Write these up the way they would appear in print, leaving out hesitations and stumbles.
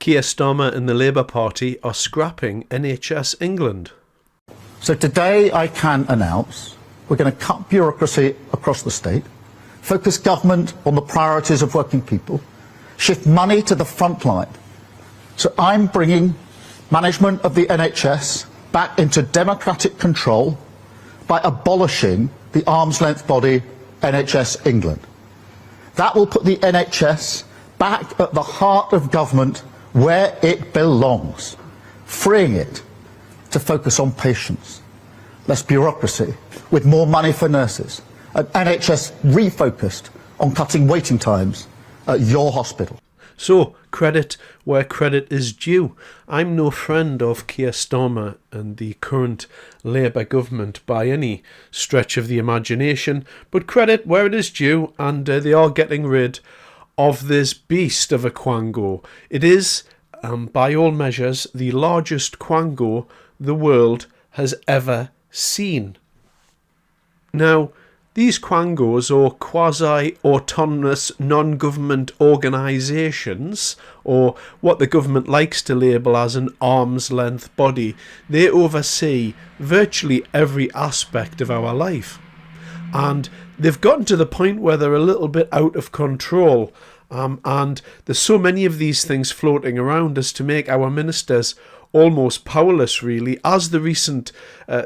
Kier Starmer and the Labour Party are scrapping NHS England. So today I can announce we're going to cut bureaucracy across the state, focus government on the priorities of working people, shift money to the front line. So I'm bringing management of the NHS back into democratic control by abolishing the arm's-length body NHS England. That will put the NHS back at the heart of government where it belongs, freeing it to focus on patients, less bureaucracy, with more money for nurses, an NHS refocused on cutting waiting times at your hospital. So, credit where credit is due. I'm no friend of Kier Starmer and the current Labour government by any stretch of the imagination, but credit where it is due, and they are getting rid of this beast of a Quango. It is, by all measures, the largest Quango the world has ever seen. Now, these Quangos, or quasi-autonomous non-government organisations, or what the government likes to label as an arm's-length body, they oversee virtually every aspect of our life. And they've gotten to the point where they're a little bit out of control. And there's so many of these things floating around as to make our ministers almost powerless, really, as the recent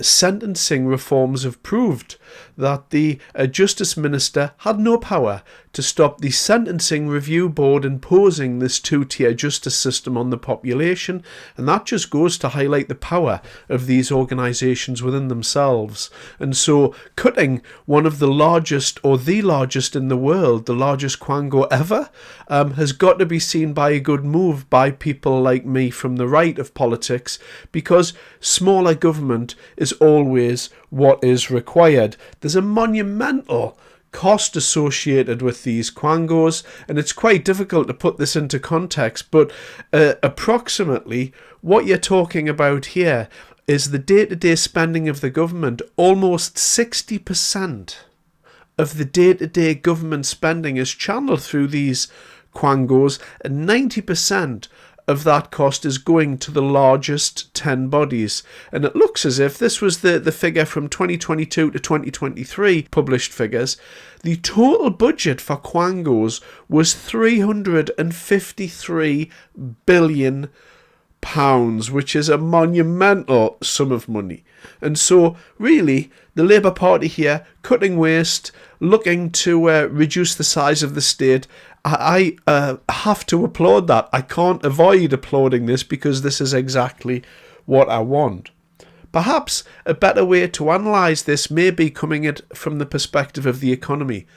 sentencing reforms have proved, that the Justice Minister had no power to stop the Sentencing Review Board imposing this two-tier justice system on the population, and that just goes to highlight the power of these organisations within themselves. And so cutting one of the largest, or the largest in the world, the largest Quango ever, has got to be seen by a good move by people like me from the right of politics, because smaller government is always what is required. There's a monumental cost associated with these Quangos, and it's quite difficult to put this into context, but approximately what you're talking about here is the day-to-day spending of the government. Almost 60% of the day-to-day government spending is channeled through these Quangos, and 90% of that cost is going to the largest 10 bodies. And it looks as if this was the figure from 2022 to 2023 published figures. The total budget for Quangos was £353 billion, which is a monumental sum of money. And so, really, the Labour Party here, cutting waste, looking to reduce the size of the state, I have to applaud that. I can't avoid applauding this, because this is exactly what I want. Perhaps a better way to analyse this may be coming at from the perspective of the economy.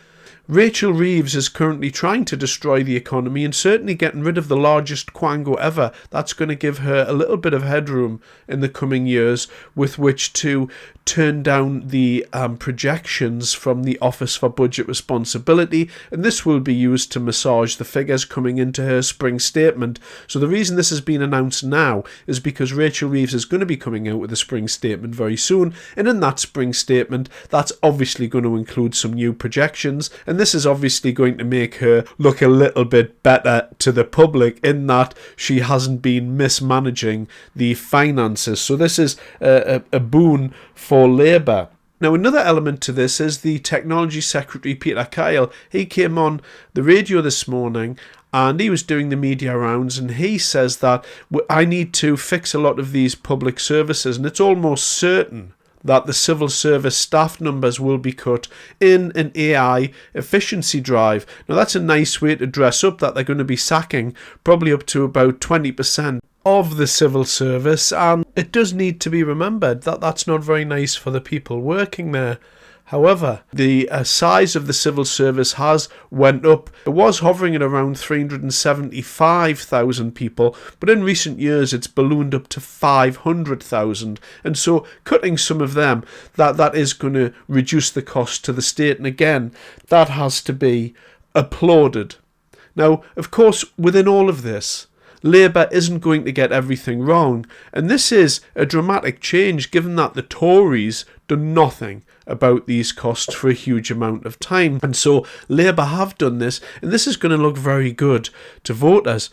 Rachel Reeves is currently trying to destroy the economy, and certainly getting rid of the largest Quango ever. That's going to give her a little bit of headroom in the coming years with which to turn down the projections from the Office for Budget Responsibility, and this will be used to massage the figures coming into her spring statement. So the reason this has been announced now is because Rachel Reeves is going to be coming out with a spring statement very soon, and in that spring statement, that's obviously going to include some new projections, and this is obviously going to make her look a little bit better to the public in that she hasn't been mismanaging the finances. So this is a boon for Labour. Now, another element to this is the Technology Secretary, Peter Kyle. He came on the radio this morning and he was doing the media rounds, and he says that I need to fix a lot of these public services, and it's almost certain that the civil service staff numbers will be cut in an AI efficiency drive. Now, that's a nice way to dress up that they're going to be sacking probably up to about 20% of the civil service, and it does need to be remembered that that's not very nice for the people working there. However, the size of the civil service has went up. It was hovering at around 375,000 people, but in recent years it's ballooned up to 500,000. And so cutting some of them, that is going to reduce the cost to the state. And again, that has to be applauded. Now, of course, within all of this, Labour isn't going to get everything wrong, and this is a dramatic change given that the Tories do nothing about these costs for a huge amount of time. And so Labour have done this, and this is going to look very good to voters.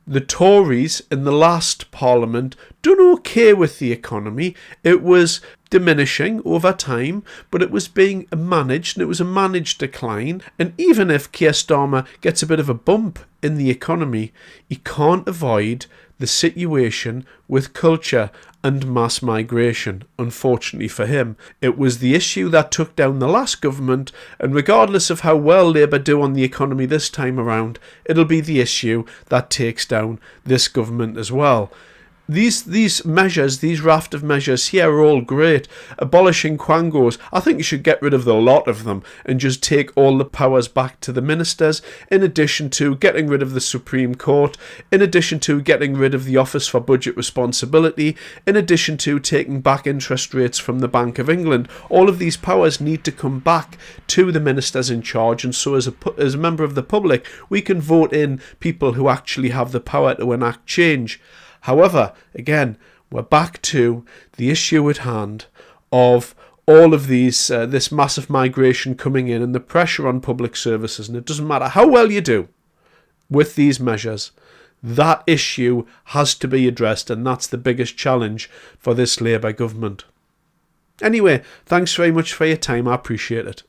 The Tories in the last Parliament done okay with the economy. It was diminishing over time, but it was being managed, and it was a managed decline. And even if Kier Starmer gets a bit of a bump in the economy, he can't avoid the situation with culture and mass migration. Unfortunately for him, it was the issue that took down the last government, and regardless of how well Labour do on the economy this time around, it'll be the issue that takes down this government as well. These measures, these raft of measures here are all great. Abolishing Quangos, I think you should get rid of the lot of them and just take all the powers back to the ministers, in addition to getting rid of the Supreme Court, in addition to getting rid of the Office for Budget Responsibility, in addition to taking back interest rates from the Bank of England. All of these powers need to come back to the ministers in charge, and so as a member of the public, we can vote in people who actually have the power to enact change. However, again, we're back to the issue at hand of all of these, this massive migration coming in and the pressure on public services. And it doesn't matter how well you do with these measures, that issue has to be addressed, and that's the biggest challenge for this Labour government. Anyway, thanks very much for your time. I appreciate it.